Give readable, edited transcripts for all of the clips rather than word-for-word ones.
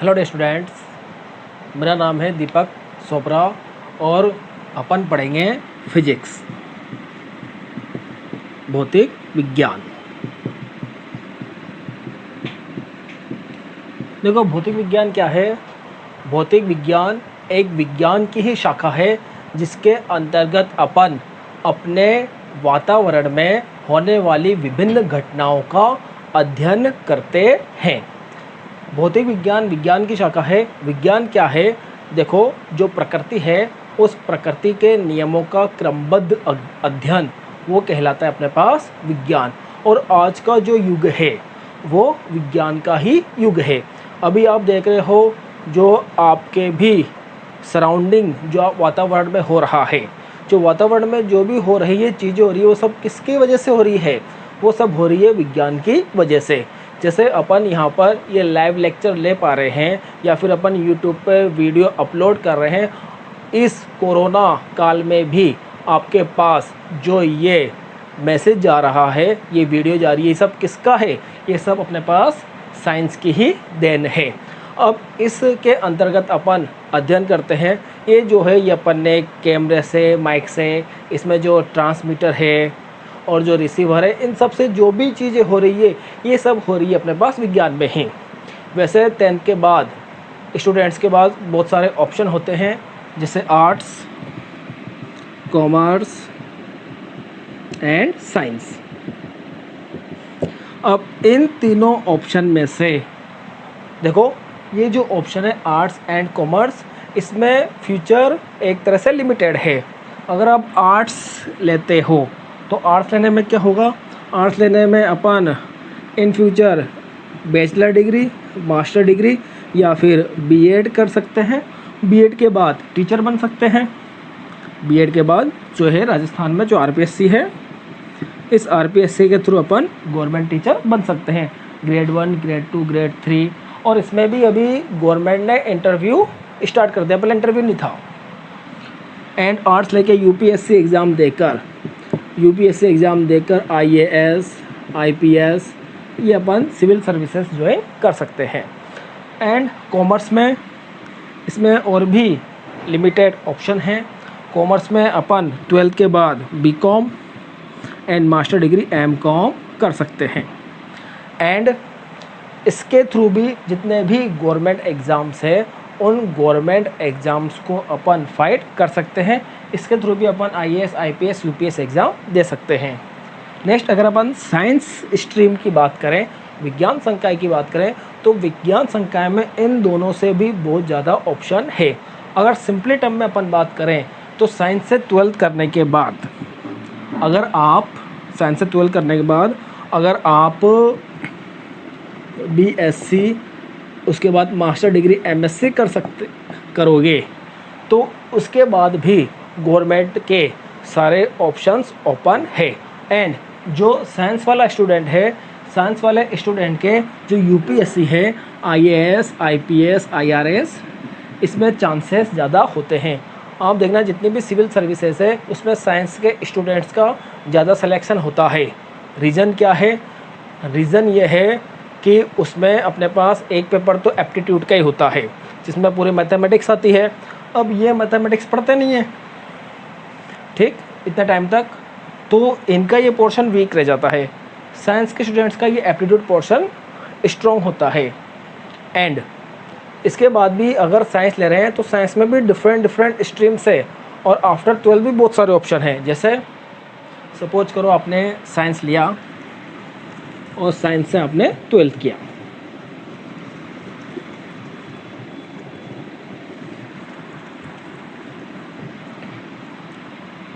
Hello students, मेरा नाम है दीपक चोपड़ा और अपन पढ़ेंगे फिजिक्स, भौतिक विज्ञान। देखो, भौतिक विज्ञान क्या है। भौतिक विज्ञान एक विज्ञान की ही शाखा है जिसके अंतर्गत अपन अपने वातावरण में होने वाली विभिन्न घटनाओं का अध्ययन करते हैं। भौतिक विज्ञान विज्ञान की शाखा है। विज्ञान क्या है? देखो, जो प्रकृति है उस प्रकृति के नियमों का क्रमबद्ध अध्ययन वो कहलाता है अपने पास विज्ञान। और आज का जो युग है वो विज्ञान का ही युग है। अभी आप देख रहे हो जो आपके भी सराउंडिंग, जो वातावरण में हो रहा है, जो वातावरण में जो भी हो रही है चीज़ें हो रही है, वो सब किसकी वजह से हो रही है? वो सब हो रही है विज्ञान की वजह से। जैसे अपन यहाँ पर ये लाइव लेक्चर ले पा रहे हैं या फिर अपन यूट्यूब पर वीडियो अपलोड कर रहे हैं, इस कोरोना काल में भी आपके पास जो ये मैसेज जा रहा है, ये वीडियो जा रही है, ये सब किसका है? ये सब अपने पास साइंस की ही देन है। अब इसके अंतर्गत अपन अध्ययन करते हैं। ये जो है ये अपन ने कैमरे से, माइक से, इसमें जो ट्रांसमीटर है और जो रिसीवर है, इन सब से जो भी चीज़ें हो रही है ये सब हो रही है अपने पास विज्ञान में ही। वैसे 10th के बाद स्टूडेंट्स के पास बहुत सारे ऑप्शन होते हैं, जैसे आर्ट्स, कॉमर्स एंड साइंस। अब इन तीनों ऑप्शन में से देखो, ये जो ऑप्शन है आर्ट्स एंड कॉमर्स, इसमें फ्यूचर एक तरह से लिमिटेड है। अगर आप आर्ट्स लेते हो तो आर्ट्स लेने में क्या होगा? आर्ट्स लेने में अपन in future bachelor degree, master degree या फिर बीएड कर सकते हैं। बीएड के बाद टीचर बन सकते हैं। बीएड के बाद जो है राजस्थान में जो आरपीएससी है, इस आरपीएससी के थ्रू अपन गवर्नमेंट टीचर बन सकते हैं, ग्रेड 1, ग्रेड 2, ग्रेड 3। और इसमें भी अभी गवर्नमेंट ने इंटरव्यू स्टार्ट कर दिया, पहले इंटरव्यू नहीं था। एंड आर्ट्स लेके यूपीएससी एग्ज़ाम देकर आईएएस, आईपीएस, ये अपन सिविल सर्विसेज जो है कर सकते हैं। एंड कॉमर्स में इसमें और भी लिमिटेड ऑप्शन हैं। कॉमर्स में अपन 12th के बाद BCom and master degree MCom कर सकते हैं। एंड इसके थ्रू भी जितने भी गवर्नमेंट एग्ज़ाम्स है, उन गवर्नमेंट एग्ज़ाम्स को अपन फाइट कर सकते हैं। इसके थ्रू भी अपन आईएएस, आईपीएस, यूपीएस एग्ज़ाम दे सकते हैं। नेक्स्ट, अगर अपन साइंस स्ट्रीम की बात करें, विज्ञान संकाय की बात करें, तो विज्ञान संकाय में इन दोनों से भी बहुत ज़्यादा ऑप्शन है। अगर सिंपली टर्म में अपन बात करें तो साइंस से 12th करने के बाद अगर आप बीएससी, उसके बाद मास्टर डिग्री एमएससी करोगे तो उसके बाद भी गवर्नमेंट के सारे ऑप्शंस ओपन है। एंड जो साइंस वाला स्टूडेंट है, साइंस वाले स्टूडेंट के जो यूपीएससी है, आईएएस, आईपीएस, आईआरएस, इसमें चांसेस ज़्यादा होते हैं। आप देखना जितनी भी सिविल सर्विसेज है उसमें साइंस के स्टूडेंट्स का ज़्यादा सिलेक्शन होता है। रीज़न क्या है? रीज़न ये है कि उसमें अपने पास एक पेपर तो एप्टीट्यूड का ही होता है जिसमें पूरी मैथमेटिक्स आती है। अब ये मैथमेटिक्स पढ़ते नहीं है, ठीक, इतने टाइम तक, तो इनका ये पोर्शन वीक रह जाता है। साइंस के स्टूडेंट्स का ये एप्टीट्यूड पोर्शन स्ट्रॉन्ग होता है। एंड इसके बाद भी अगर साइंस ले रहे हैं तो साइंस में भी डिफरेंट स्ट्रीम्स है और आफ्टर 12 भी बहुत सारे ऑप्शन हैं। जैसे सपोज करो आपने साइंस लिया और साइंस से आपने 12th किया,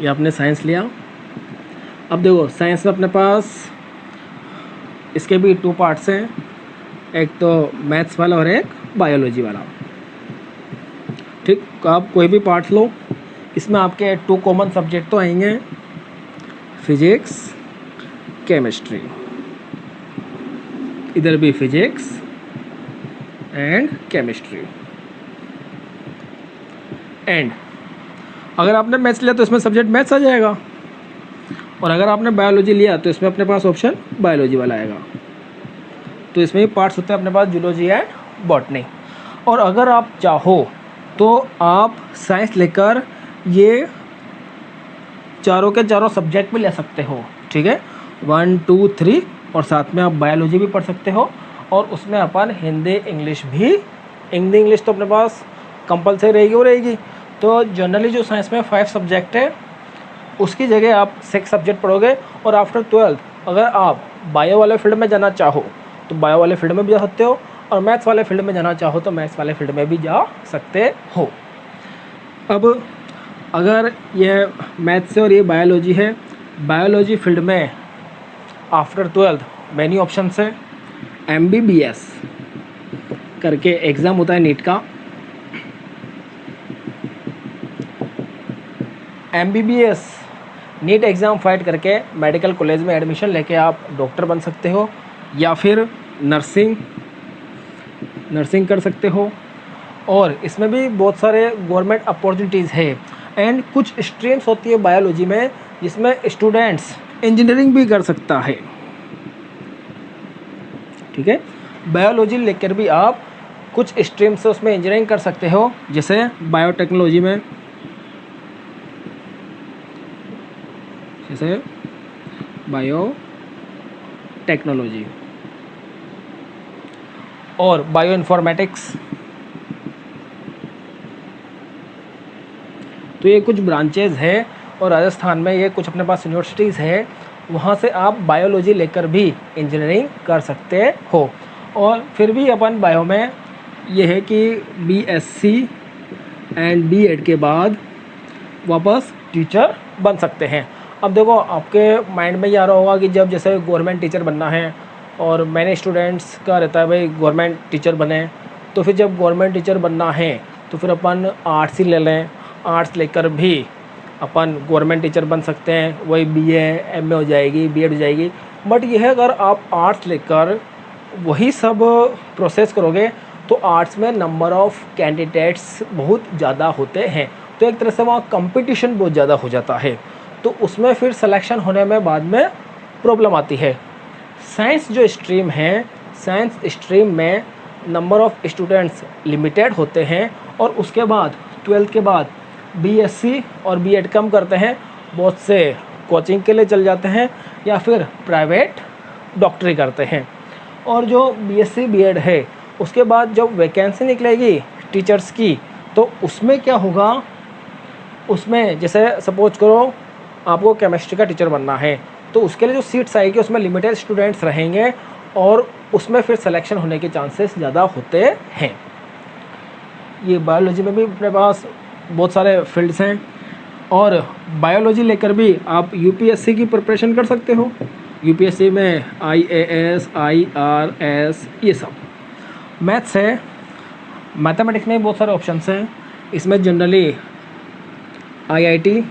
ये आपने साइंस लिया। अब देखो, साइंस में अपने पास इसके भी 2 पार्ट्स हैं, एक तो मैथ्स वाला और एक बायोलॉजी वाला, ठीक। तो आप कोई भी पार्ट लो, इसमें आपके 2 कॉमन सब्जेक्ट तो आएंगे, फिजिक्स, केमिस्ट्री। इधर भी फिजिक्स एंड केमिस्ट्री। एंड अगर आपने मैथ्स लिया तो इसमें सब्जेक्ट मैथ्स आ जाएगा, और अगर आपने बायोलॉजी लिया तो इसमें अपने पास ऑप्शन बायोलॉजी वाला आएगा। तो इसमें भी पार्ट्स होते हैं अपने पास, जूलॉजी एंड बॉटनी। और अगर आप चाहो तो आप साइंस लेकर ये चारों के चारों सब्जेक्ट भी ले सकते हो, ठीक है, 1 2 3, और साथ में आप बायोलॉजी भी पढ़ सकते हो, और उसमें अपन हिंदी इंग्लिश भी, हिंदी इंग्लिश तो अपने पास कंपलसरी रहेगी वो रहेगी। तो जनरली जो साइंस में 5 सब्जेक्ट है उसकी जगह आप 6 सब्जेक्ट पढ़ोगे, और आफ्टर 12 अगर आप बायो वाले फील्ड में जाना चाहो तो बायो वाले फील्ड में भी जा सकते हो, और मैथ्स वाले फील्ड में जाना चाहो तो मैथ्स वाले फील्ड में भी जा सकते हो। अब अगर ये मैथ्स है और ये बायोलॉजी है, बायोलॉजी फील्ड में आफ्टर 12 मैनी ऑप्शन है। MBBS करके एग्ज़ाम होता है नीट का, MBBS नीट एग्ज़ाम फाइट करके मेडिकल कॉलेज में एडमिशन लेके आप डॉक्टर बन सकते हो, या फिर नर्सिंग कर सकते हो, और इसमें भी बहुत सारे गवर्नमेंट अपॉर्चुनिटीज़ है। एंड कुछ स्ट्रीम्स होती है बायोलॉजी में जिसमें स्टूडेंट्स इंजीनियरिंग भी कर सकता है, ठीक है। बायोलॉजी लेकर भी आप कुछ स्ट्रीम से उसमें इंजीनियरिंग कर सकते हो, जैसे बायोटेक्नोलॉजी में, जैसे बायोटेक्नोलॉजी और बायो इन्फॉर्मेटिक्स। तो ये कुछ ब्रांचेज है, और राजस्थान में ये कुछ अपने पास यूनिवर्सिटीज़ है, वहाँ से आप बायोलॉजी लेकर भी इंजीनियरिंग कर सकते हो। और फिर भी अपन बायो में ये है कि BSc एंड B.Ed के बाद वापस टीचर बन सकते हैं। अब देखो आपके माइंड में ये आ रहा होगा कि जब जैसे गवर्नमेंट टीचर बनना है, और मैंने स्टूडेंट्स का रहता है भाई गवर्नमेंट टीचर बने, तो फिर जब गवर्नमेंट टीचर बनना है तो फिर अपन आर्ट्स ही ले लें, आर्ट्स लेकर भी अपन गवर्नमेंट टीचर बन सकते हैं, वही BA MA हो जाएगी, B.Ed हो जाएगी। बट यह अगर आप आर्ट्स लेकर वही सब प्रोसेस करोगे तो आर्ट्स में नंबर ऑफ़ कैंडिडेट्स बहुत ज़्यादा होते हैं, तो एक तरह से वहाँ कंपटीशन बहुत ज़्यादा हो जाता है, तो उसमें फिर सिलेक्शन होने में बाद में प्रॉब्लम आती है। साइंस जो स्ट्रीम है, साइंस स्ट्रीम में नंबर ऑफ़ स्टूडेंट्स लिमिटेड होते हैं, और उसके बाद 12th के बाद BSc और B.Ed कम करते हैं, बहुत से कोचिंग के लिए चल जाते हैं या फिर प्राइवेट डॉक्टरी करते हैं। और जो BSc B.Ed है उसके बाद जब वैकेंसी निकलेगी टीचर्स की, तो उसमें क्या होगा, उसमें जैसे सपोज करो आपको केमिस्ट्री का टीचर बनना है, तो उसके लिए जो सीट्स आएगी उसमें लिमिटेड स्टूडेंट्स रहेंगे, और उसमें फिर सिलेक्शन होने के चांसेस ज़्यादा होते हैं। ये बायोलॉजी में भी अपने पास बहुत सारे फील्ड्स हैं, और बायोलॉजी लेकर भी आप UPSC की प्रिपरेशन कर सकते हो। UPSC में IAS IRS ये सब। मैथ्स है, मैथमेटिक्स में बहुत सारे ऑप्शंस हैं, इसमें जनरली IIT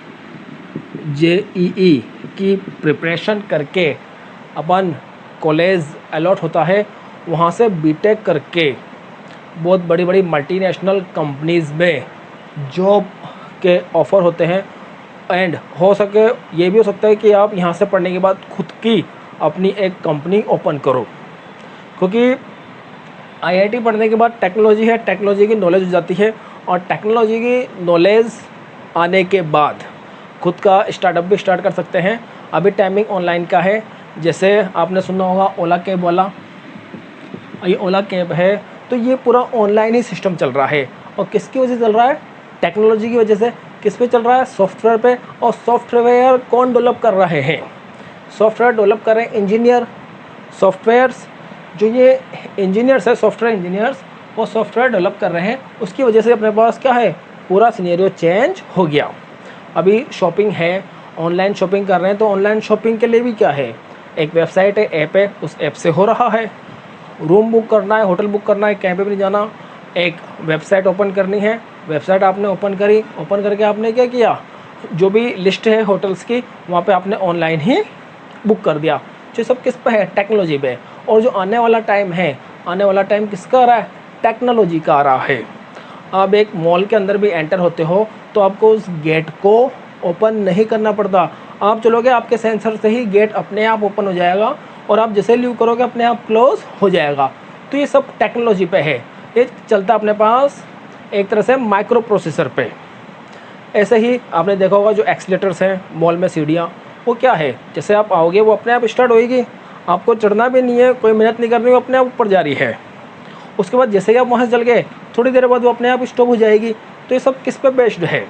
JEE की प्रिपरेशन करके अपन कॉलेज अलॉट होता है, वहाँ से B.Tech करके बहुत बड़ी बड़ी मल्टीनेशनल कंपनीज़ में जॉब के ऑफ़र होते हैं। एंड हो सके ये भी हो सकता है कि आप यहाँ से पढ़ने के बाद खुद की अपनी एक कंपनी ओपन करो, क्योंकि IIT पढ़ने के बाद टेक्नोलॉजी है, टेक्नोलॉजी की नॉलेज हो जाती है, और टेक्नोलॉजी की नॉलेज आने के बाद खुद का स्टार्टअप भी स्टार्ट कर सकते हैं। अभी टाइमिंग ऑनलाइन का है, जैसे आपने सुना होगा ओला कैब वाला, ये ओला कैब है, तो ये पूरा ऑनलाइन ही सिस्टम चल रहा है, और किसकी वजह से चल रहा है, टेक्नोलॉजी की वजह से। किस पे चल रहा है, सॉफ्टवेयर पे। और सॉफ्टवेयर कौन डेवलप कर रहे हैं, सॉफ्टवेयर डेवलप कर रहे हैं इंजीनियर। सॉफ्टवेयर्स जो ये इंजीनियर्स है, सॉफ्टवेयर इंजीनियर्स, वो सॉफ्टवेयर डेवलप कर रहे हैं, उसकी वजह से अपने पास क्या है, पूरा सिनेरियो चेंज हो गया। अभी शॉपिंग है, ऑनलाइन शॉपिंग कर रहे हैं, तो ऑनलाइन शॉपिंग के लिए भी क्या है, एक वेबसाइट है, ऐप है, उस ऐप से हो रहा है। रूम बुक करना है, होटल बुक करना है, कहीं पे भी नहीं जाना, एक वेबसाइट ओपन करनी है, वेबसाइट आपने ओपन करी, ओपन करके आपने क्या किया, जो भी लिस्ट है होटल्स की वहाँ पे आपने ऑनलाइन ही बुक कर दिया। जो सब किस पे है, टेक्नोलॉजी पे। और जो आने वाला टाइम है, आने वाला टाइम किसका आ रहा है, टेक्नोलॉजी का आ रहा है। आप एक मॉल के अंदर भी एंटर होते हो तो आपको उस गेट को ओपन नहीं करना पड़ता, आप चलोगे आपके सेंसर से ही गेट अपने आप ओपन हो जाएगा, और आप जैसे लीव करोगे अपने आप क्लोज हो जाएगा। तो ये सब टेक्नोलॉजी पे है। ये चलता अपने पास एक तरह से माइक्रो प्रोसेसर पे। ऐसे ही आपने देखा होगा जो एक्सीलेटर्स हैं मॉल में सीढ़ियाँ, वो क्या है, जैसे आप आओगे वो अपने आप स्टार्ट होएगी, आपको चढ़ना भी नहीं है, कोई मेहनत नहीं करनी, वो अपने आप ऊपर जा रही है। उसके बाद जैसे ही आप वहाँ से चल गए थोड़ी देर बाद वो अपने आप स्टॉप हो जाएगी। तो ये सब किस पे बेस्ड है,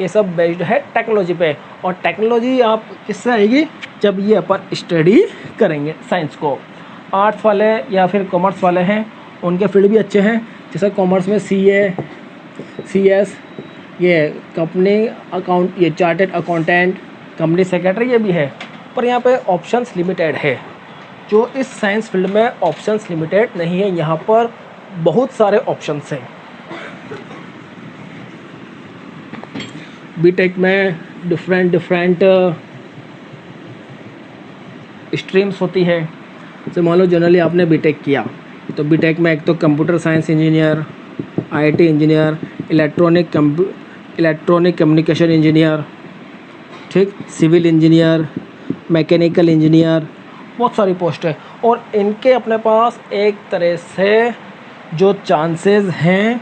ये सब बेस्ड है टेक्नोलॉजी पे। और टेक्नोलॉजी आप किससे आएगी, जब ये अपन स्टडी करेंगे साइंस को। आर्ट्स वाले या फिर कॉमर्स वाले हैं उनके फील्ड भी अच्छे हैं, जैसे कॉमर्स में CA CS, ये कंपनी अकाउंट, ये चार्टेड अकाउंटेंट, कंपनी सेक्रेटरी, ये भी है। पर यहाँ पे ऑप्शंस लिमिटेड है, जो इस साइंस फील्ड में ऑप्शंस लिमिटेड नहीं है, यहाँ पर बहुत सारे ऑप्शंस हैं। बीटेक में डिफरेंट स्ट्रीम्स होती है। जैसे मान लो जनरली आपने बीटेक किया तो बीटेक में एक तो computer science engineer, IT engineer, electronic communication engineer, ठीक, सिविल इंजीनियर, मैकेनिकल इंजीनियर, बहुत सारी पोस्ट है। और इनके अपने पास एक तरह से जो चांसेस हैं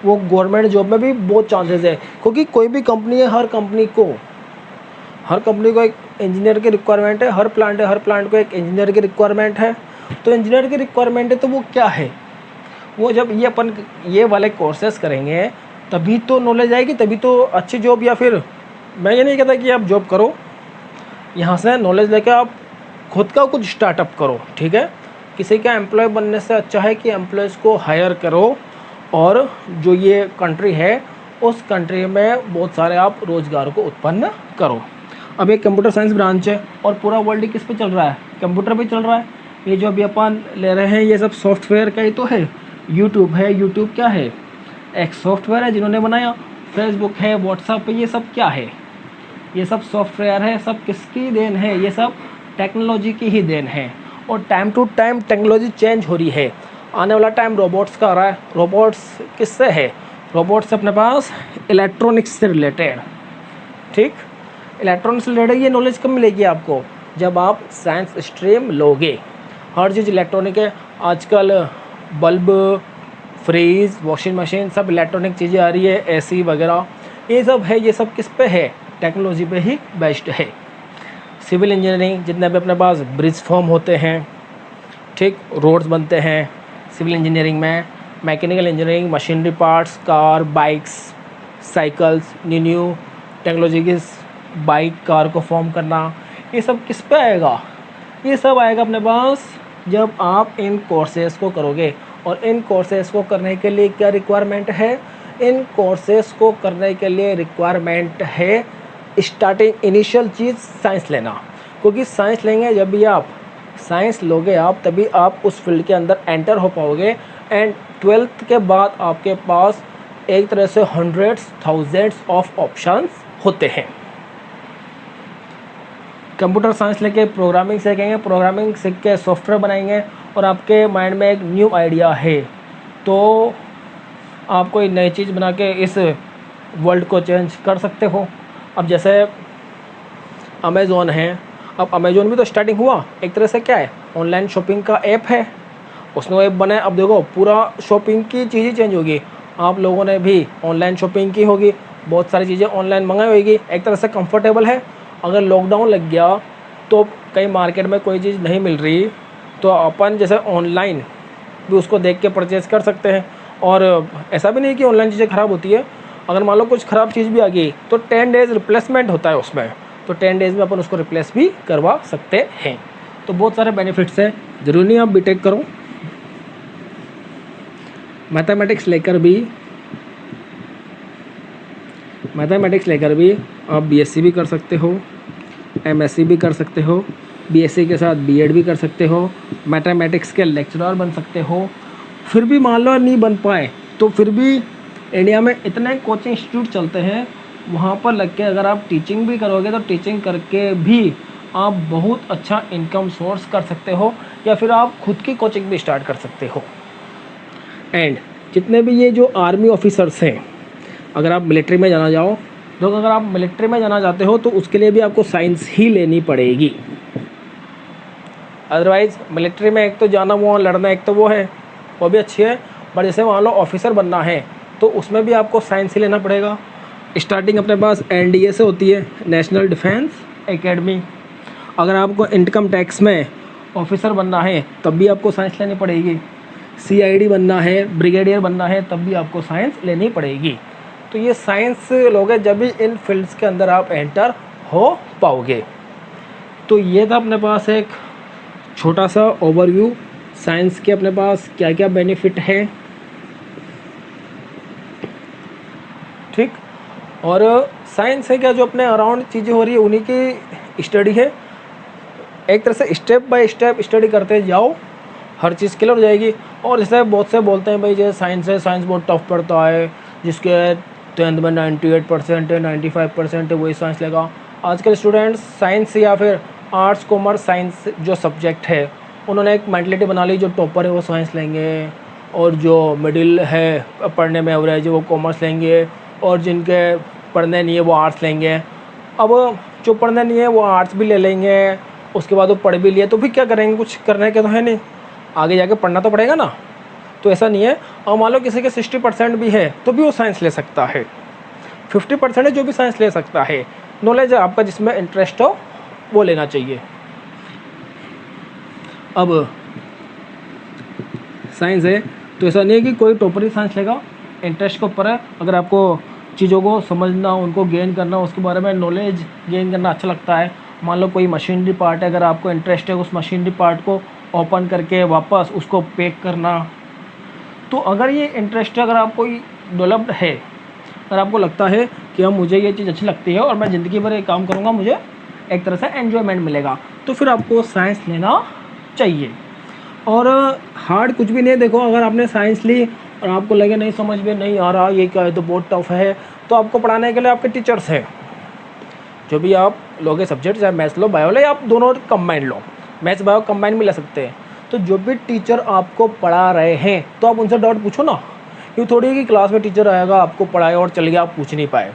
वो गवर्नमेंट जॉब में भी बहुत चांसेस है, क्योंकि कोई भी कंपनी है, हर कंपनी को एक इंजीनियर की रिक्वायरमेंट है, हर प्लांट को एक इंजीनियर की रिक्वायरमेंट है। तो इंजीनियर की रिक्वायरमेंट है तो वो क्या है, वो जब ये अपन ये वाले कोर्सेस करेंगे तभी तो नॉलेज आएगी, तभी तो अच्छी जॉब। या फिर मैं ये नहीं कहता कि आप जॉब करो, यहाँ से नॉलेज लेकर आप खुद का कुछ स्टार्टअप करो, ठीक है। किसी का एम्प्लॉय बनने से अच्छा है कि एम्प्लॉयज़ को हायर करो और जो ये कंट्री है उस कंट्री में बहुत सारे आप रोज़गार को उत्पन्न करो। अब एक कंप्यूटर साइंस ब्रांच है और पूरा वर्ल्ड किस पे चल रहा है, कंप्यूटर पे चल रहा है। ये जो अभी अपन ले रहे हैं ये सब सॉफ्टवेयर का ही तो है। यूट्यूब है, यूट्यूब क्या है, एक सॉफ्टवेयर है जिन्होंने बनाया। फेसबुक है, व्हाट्सएप है, ये सब क्या है, ये सब सॉफ्टवेयर है। सब किसकी देन है, ये सब टेक्नोलॉजी की ही देन है। और time to time technology change हो रही है। आने वाला टाइम रोबोट्स का आ रहा है। रोबोट्स किससे है, रोबोट्स अपने पास इलेक्ट्रॉनिक्स से रिलेटेड, ठीक, इलेक्ट्रॉनिक्स से रिलेटेड। ये नॉलेज कब मिलेगी आपको, जब आप साइंस स्ट्रीम लोगे। हर चीज़ इलेक्ट्रॉनिक है आजकल, बल्ब, फ्रीज, वॉशिंग मशीन, सब इलेक्ट्रॉनिक चीज़ें आ रही है, AC वगैरह, ये सब है। ये सब किस पे है, टेक्नोलॉजी पे ही बेस्ड है। सिविल इंजीनियरिंग, जितने भी अपने पास ब्रिज फॉर्म होते हैं, ठीक, रोड्स बनते हैं सिविल इंजीनियरिंग में। Mechanical engineering, machinery parts, car, bikes, cycles, new technology की बाइक, कार को फॉर्म करना, ये सब किस पे आएगा, ये सब आएगा अपने पास जब आप इन कोर्सेज़ को करोगे। और इन कोर्सेज़ को करने के लिए क्या रिक्वायरमेंट है, इन कोर्सेज़ को करने के लिए रिक्वायरमेंट है स्टार्टिंग इनिशियल चीज़ साइंस लेना। क्योंकि साइंस लेंगे, जब भी आप साइंस लोगे आप, तभी आप उस फील्ड के अंदर एंटर हो पाओगे। एंड 12th के बाद आपके पास एक तरह से हंड्रेड्स थाउजेंड्स ऑफ ऑप्शंस होते हैं। कंप्यूटर साइंस लेके प्रोग्रामिंग सीखेंगे, प्रोग्रामिंग सीख के सॉफ्टवेयर बनाएंगे, और आपके माइंड में एक न्यू आइडिया है तो आप कोई नई चीज़ बना के इस वर्ल्ड को चेंज कर सकते हो। अब जैसे अमेज़ॉन है, अब अमेज़ॉन भी तो स्टार्टिंग हुआ एक तरह से, क्या है, ऑनलाइन शॉपिंग का ऐप है, उसने ऐप बनाया। अब देखो पूरा शॉपिंग की चीज़ें चेंज होगी, आप लोगों ने भी ऑनलाइन शॉपिंग की होगी, बहुत सारी चीज़ें ऑनलाइन मंगाई होगी, एक तरह से कंफर्टेबल है। अगर लॉकडाउन लग गया तो कहीं मार्केट में कोई चीज़ नहीं मिल रही तो अपन जैसे ऑनलाइन भी उसको देख के परचेज़ कर सकते हैं। और ऐसा भी नहीं कि ऑनलाइन चीज़ें ख़राब होती है, अगर मान लो कुछ ख़राब चीज़ भी आ गई तो 10 डेज़ रिप्लेसमेंट होता है उसमें, तो 10 डेज़ में अपन उसको रिप्लेस भी करवा सकते हैं। तो बहुत सारे बेनिफिट्स हैं। ज़रूरी नहीं आप बीटेक करो, मैथमेटिक्स लेकर भी आप BSc भी कर सकते हो, MSc भी कर सकते हो, BSc के साथ BEd भी कर सकते हो, मैथमेटिक्स के लेक्चरर बन सकते हो। फिर भी मान लो नहीं बन पाए तो फिर भी इंडिया में इतने कोचिंग इंस्टीट्यूट चलते हैं, वहाँ पर लग के अगर आप टीचिंग भी करोगे तो टीचिंग करके भी आप बहुत अच्छा इनकम सोर्स कर सकते हो, या फिर आप खुद की कोचिंग भी स्टार्ट कर सकते हो। एंड जितने भी ये जो आर्मी ऑफिसर्स हैं, अगर आप मिलिट्री में जाना जाओ तो अगर आप मिलिट्री में जाना चाहते हो तो उसके लिए भी आपको साइंस ही लेनी पड़ेगी। अदरवाइज़ मिलिट्री में एक तो जाना, वो लड़ना, एक तो वो है, वो भी अच्छी है, पर जैसे मान लो ऑफिसर बनना है तो उसमें भी आपको साइंस ही लेना पड़ेगा। स्टार्टिंग अपने पास NDA से होती है, नेशनल डिफेंस एकेडमी। अगर आपको इनकम टैक्स में ऑफिसर बनना है तब भी आपको साइंस लेनी पड़ेगी। CID बनना है, ब्रिगेडियर बनना है तब भी आपको साइंस लेनी पड़ेगी। तो ये साइंस लोगे जब भी इन फील्ड्स के अंदर आप एंटर हो पाओगे। तो ये था अपने पास एक छोटा सा ओवरव्यू साइंस के अपने पास क्या क्या बेनिफिट है, ठीक। और साइंस है क्या, जो अपने अराउंड चीज़ें हो रही है उन्हीं की स्टडी है। एक तरह से स्टेप बाय स्टेप स्टडी करते जाओ, हर चीज़ क्लियर हो जाएगी। और जैसे बहुत से बोलते हैं भाई जैसे साइंस है, साइंस बहुत टफ पड़ता है, जिसके 10th में 98% है, 95% है, वही साइंस लेगा। आजकल स्टूडेंट्स साइंस या फिर आर्ट्स कॉमर्स साइंस जो सब्जेक्ट है उन्होंने एक मेंटलिटी बना ली, जो टॉपर है वो साइंस लेंगे, और जो मिडिल है पढ़ने में एवरेज है वो कॉमर्स लेंगे, और जिनके पढ़ने नहीं है वो आर्ट्स लेंगे। अब जो पढ़ने नहीं है वो आर्ट्स भी ले लेंगे, उसके बाद वो पढ़ भी लिए तो फिर क्या करेंगे, कुछ करने के तो है नहीं, आगे जाके पढ़ना तो पड़ेगा ना। तो ऐसा नहीं है। और मान लो किसी के 60% भी है तो भी वो साइंस ले सकता है, 50% है जो भी साइंस ले सकता है। नॉलेज है आपका जिसमें इंटरेस्ट हो वो लेना चाहिए। अब साइंस है तो ऐसा नहीं है कि कोई टॉपर ही साइंस लेगा, इंटरेस्ट के ऊपर है। अगर आपको चीज़ों को समझना, उनको गेन करना, उसके बारे में नॉलेज गेन करना अच्छा लगता है, मान लो कोई मशीनरी पार्ट है, अगर आपको इंटरेस्ट है उस मशीनरी पार्ट को ओपन करके वापस उसको पैक करना, तो अगर ये इंटरेस्ट अगर आपको डेवलप्ड है, अगर आपको लगता है कि अब मुझे ये चीज़ अच्छी लगती है और मैं ज़िंदगी भर ये काम करूँगा, मुझे एक तरह से एन्जॉयमेंट मिलेगा, तो फिर आपको साइंस लेना चाहिए। और हार्ड कुछ भी नहीं है। देखो अगर आपने साइंस ली और आपको लगे नहीं समझ में नहीं आ रहा, ये क्या है तो बहुत टफ है, तो आपको पढ़ाने के लिए आपके टीचर्स हैं। जो भी आप लोगे सब्जेक्ट, चाहे मैथ्स लो, बायो लो, या आप दोनों कंबाइन लो, मैथ्स बायो कंबाइन में ले सकते हैं। तो जो भी टीचर आपको पढ़ा रहे हैं तो आप उनसे डाउट पूछो ना। ये थोड़ी है कि क्लास में टीचर आएगा, आपको पढ़ाएगा और चल गया, आप पूछ नहीं पाए।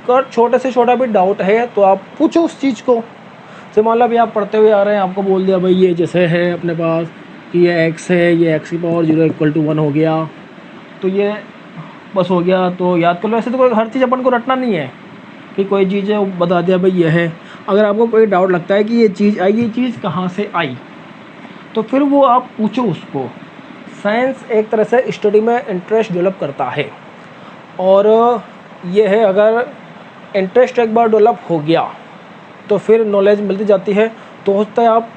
अगर छोटे से छोटा भी डाउट है तो आप पूछो उस चीज़ को। जैसे मान लो अभी आप पढ़ते हुए आ रहे हैं, आपको बोल दिया भाई ये जैसे है अपने पास कि ये x है, ये x की पावर 0 = 1 हो गया, तो ये बस हो गया, तो याद कर लो। ऐसे तो कोई हर चीज़ अपन को रटना नहीं है कि कोई चीज़ है बता दिया भाई ये है। अगर आपको कोई डाउट लगता है कि ये चीज़ आई, ये चीज़ कहाँ से आई, तो फिर वो आप पूछो उसको। साइंस एक तरह से स्टडी में इंटरेस्ट डेवलप करता है, और ये है अगर इंटरेस्ट एक बार डेवलप हो गया तो फिर नॉलेज मिलती जाती है। तो हो सकता है आप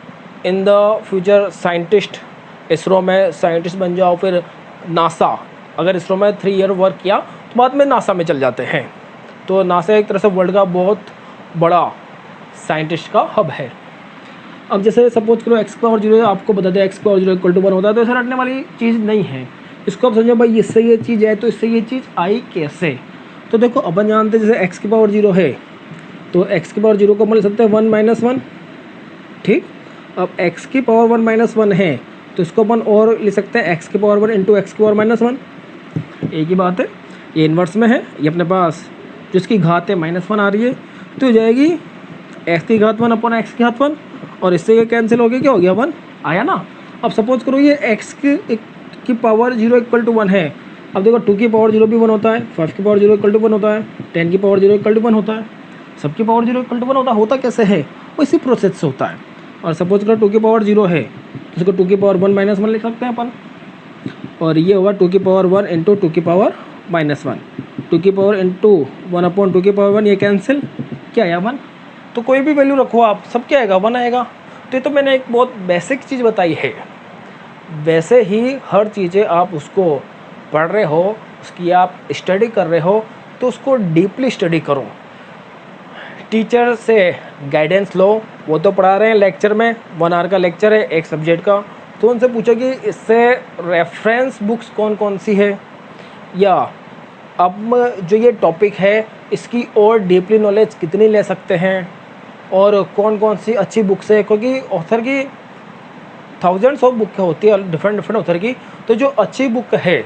in the future scientist, ISRO में साइंटिस्ट बन जाओ, फिर नासा, अगर इसरो में 3 ईयर वर्क किया तो बाद में नासा में चल जाते हैं। तो नासा एक तरह से वर्ल्ड का बहुत बड़ा साइंटिस्ट का हब है। अब जैसे सपोज करो x पावर 0 आपको बता दें x पावर 0 = 1 होता है, तो ऐसा रटने वाली चीज़ नहीं है। इसको आप समझो भाई इससे ये चीज़ है तो इससे ये चीज़ आई कैसे। तो देखो अपन जानते हैं जैसे x की पावर 0 है तो x की पावर 0 को अपन ले सकते हैं 1 - 1, ठीक। अब x की पावर 1 - 1 है तो इसको अपन और ले सकते हैं x की पावर 1 × x की पावर -1। एक ही बात है, ये इन्वर्स में है, ये अपने पास जिसकी घात है -1 आ रही है तो हो जाएगी x की घात 1 / x की घात 1, और इससे ये कैंसिल हो गया, क्या हो गया 1 आया ना। अब सपोज करो ये x की पावर 0 = 1 है। अब देखो 2 की पावर 0 भी 1 होता है, 5 की पावर 0 = 1 होता है, 10 की पावर 0 = 1 होता है, सबकी पावर 0 = 1 होता कैसे है, वो इसी प्रोसेस से होता है। और सपोज करो 2 की पावर 0 है तो इसको 2 की पावर 1 - 1 लिख सकते हैं अपन, और ये होगा 2 की पावर 1 × 2 की पावर -1, 2 की पावर × 1/2 की पावर 1, ये कैंसिल, क्या आया 1। तो कोई भी वैल्यू रखो आप, सब क्या आएगा 1 आएगा। तो ये तो मैंने एक बहुत बेसिक चीज़ बताई है। वैसे ही हर चीज़ें आप उसको पढ़ रहे हो, उसकी आप स्टडी कर रहे हो तो उसको डीपली स्टडी करो। टीचर से गाइडेंस लो, वो तो पढ़ा रहे हैं लेक्चर में, 1 आवर का लेक्चर है एक सब्जेक्ट का, तो उनसे पूछो कि इससे रेफरेंस बुक्स कौन कौन सी है, या अब जो ये टॉपिक है इसकी और डीपली नॉलेज कितनी ले सकते हैं, और कौन कौन सी अच्छी बुक्स है, क्योंकि ऑथर की थाउजेंड्स ऑफ बुक होती है डिफरेंट ऑथर की। तो जो अच्छी बुक है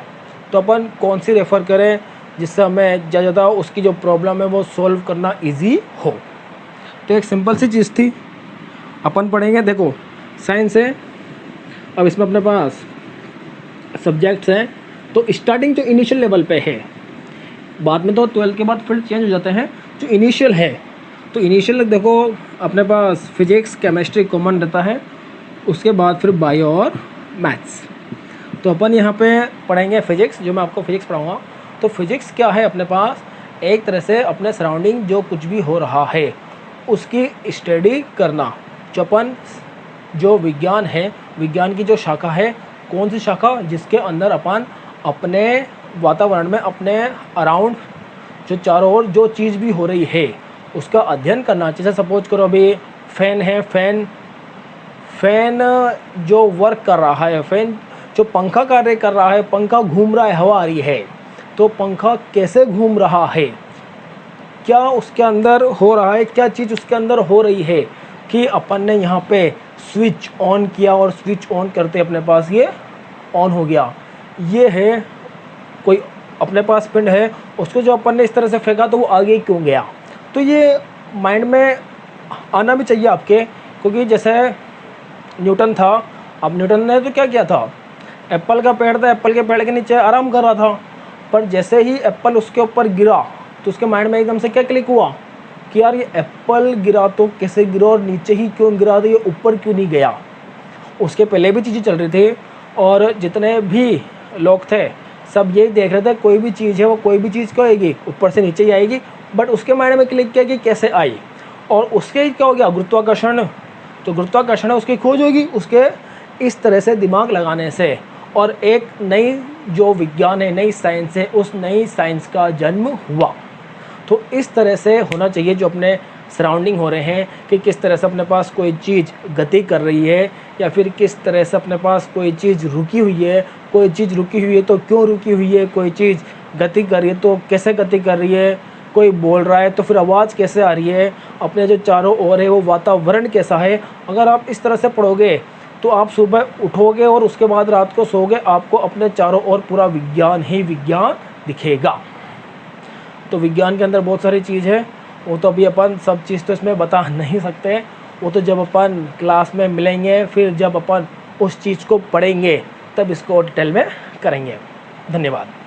तो अपन कौन सी रेफ़र करें जिससे हमें ज़्यादा उसकी जो प्रॉब्लम है वो सॉल्व करना इजी हो। तो एक सिंपल सी चीज़ थी, अपन पढ़ेंगे। देखो साइंस है, अब इसमें अपने पास सब्जेक्ट्स हैं तो स्टार्टिंग जो इनिशियल लेवल पे है, बाद में तो 12th के बाद फील्ड चेंज हो जाते हैं, जो इनिशियल है तो इनिशियल देखो अपने पास फिजिक्स केमिस्ट्री कॉमन रहता है, उसके बाद फिर बायो और मैथ्स। तो अपन यहाँ पे पढ़ेंगे फिजिक्स, जो मैं आपको फिजिक्स पढ़ाऊँगा। तो फिजिक्स क्या है, अपने पास एक तरह से अपने सराउंडिंग जो कुछ भी हो रहा है उसकी स्टडी करना। जो अपन जो विज्ञान है, विज्ञान की जो शाखा है, कौन सी शाखा, जिसके अंदर अपन अपने वातावरण में अपने अराउंड जो चारों ओर जो चीज़ भी हो रही है उसका अध्ययन करना। जैसे सपोज करो अभी फैन है, फैन जो वर्क कर रहा है, फैन जो पंखा कार्य कर रहा है, पंखा घूम रहा है, हवा आ रही है, तो पंखा कैसे घूम रहा है, क्या उसके अंदर हो रहा है, क्या चीज़ उसके अंदर हो रही है कि अपन ने यहाँ पे स्विच ऑन किया और स्विच ऑन करते अपने पास ये ऑन हो गया। ये है कोई अपने पास पिंड है, उसको जो अपन ने इस तरह से फेंका तो वो आगे क्यों गया। तो ये माइंड में आना भी चाहिए आपके, क्योंकि जैसे न्यूटन था, अब न्यूटन ने तो क्या किया था, एप्पल का पेड़ था, एप्पल के पेड़ के नीचे आराम कर रहा था, पर जैसे ही एप्पल उसके ऊपर गिरा तो उसके माइंड में एकदम से क्या क्लिक हुआ कि यार ये एप्पल गिरा तो कैसे गिरा और नीचे ही क्यों गिरा, तो ये ऊपर क्यों नहीं गया। उसके पहले भी चीज़ें चल रही थी और जितने भी लोग थे सब यही देख रहे थे, कोई भी चीज़ है वो कोई भी चीज़ क्या आएगी, ऊपर से नीचे ही आएगी, बट उसके माइंड में क्लिक किया कि कैसे आई, और उसके क्या हो गया, गुरुत्वाकर्षण। तो गुरुत्वाकर्षण है उसकी खोज होगी उसके इस तरह से दिमाग लगाने से, और एक नई जो विज्ञान है, नई साइंस है, उस नई साइंस का जन्म हुआ। तो इस तरह से होना चाहिए जो अपने सराउंडिंग हो रहे हैं, कि किस तरह से अपने पास कोई चीज़ गति कर रही है या फिर किस तरह से अपने पास कोई चीज़ रुकी हुई है, कोई चीज़ रुकी हुई है तो क्यों रुकी हुई है, कोई चीज़ गति कर रही है तो कैसे गति कर रही है, कोई बोल रहा है तो फिर आवाज़ कैसे आ रही है, अपने जो चारों ओर है वो वातावरण कैसा है। अगर आप इस तरह से पढ़ोगे तो आप सुबह उठोगे और उसके बाद रात को सोओगे, आपको अपने चारों ओर पूरा विज्ञान ही विज्ञान दिखेगा। तो विज्ञान के अंदर बहुत सारी चीज़ है, वो तो अभी अपन सब चीज़ तो इसमें बता नहीं सकते, वो तो जब अपन क्लास में मिलेंगे, फिर जब अपन उस चीज़ को पढ़ेंगे तब इसको डिटेल में करेंगे। धन्यवाद।